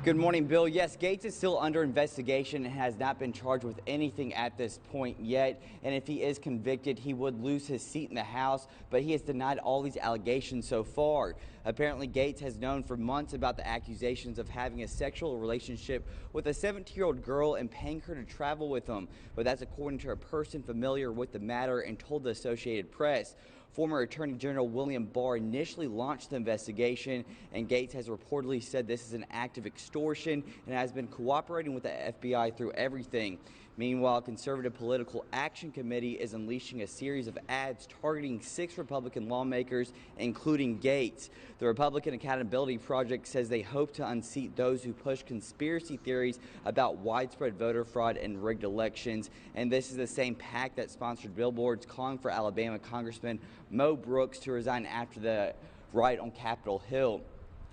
Good morning, Bill. Yes, Gaetz is still under investigation and has not been charged with anything at this point yet. And if he is convicted, he would lose his seat in the House, but he has denied all these allegations so far. Apparently, Gaetz has known for months about the accusations of having a sexual relationship with a 17-year-old girl and paying her to travel with him. But that's according to a person familiar with the matter and told the Associated Press. Former Attorney General William Barr initially launched the investigation, and Gaetz has reportedly said this is an act of extortion and has been cooperating with the FBI through everything. Meanwhile, Conservative Political Action Committee is unleashing a series of ads targeting 6 Republican lawmakers, including Gaetz. The Republican Accountability Project says they hope to unseat those who push conspiracy theories about widespread voter fraud and rigged elections. And this is the same PAC that sponsored billboards calling for Alabama Congressman Mo Brooks to resign after the riot on Capitol Hill.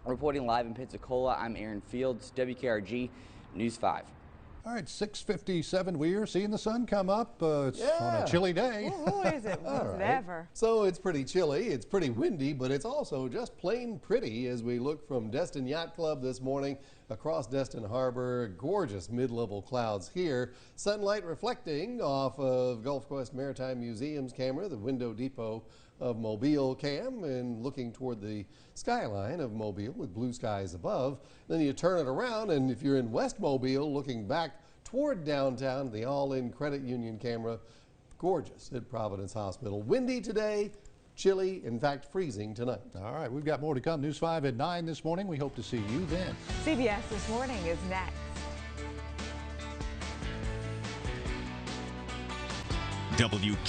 Reporting live in Pensacola, I'm Aaron Fields, WKRG News 5. All right, 6:57. We are seeing the sun come up. It's on a chilly day. Who is it? Is it ever? So it's pretty chilly. It's pretty windy, but it's also just plain pretty as we look from Destin Yacht Club this morning across Destin Harbor. Gorgeous mid-level clouds here. Sunlight reflecting off of Gulf Coast Maritime Museum's camera, the Window Depot of Mobile cam, and looking toward the skyline of Mobile with blue skies above. Then you turn it around, and if you're in West Mobile looking back toward downtown, the All-In Credit Union camera, gorgeous at Providence Hospital. Windy today, chilly, in fact freezing tonight. All right, we've got more to come. News 5 at 9 this morning. We hope to see you then. CBS This Morning is next.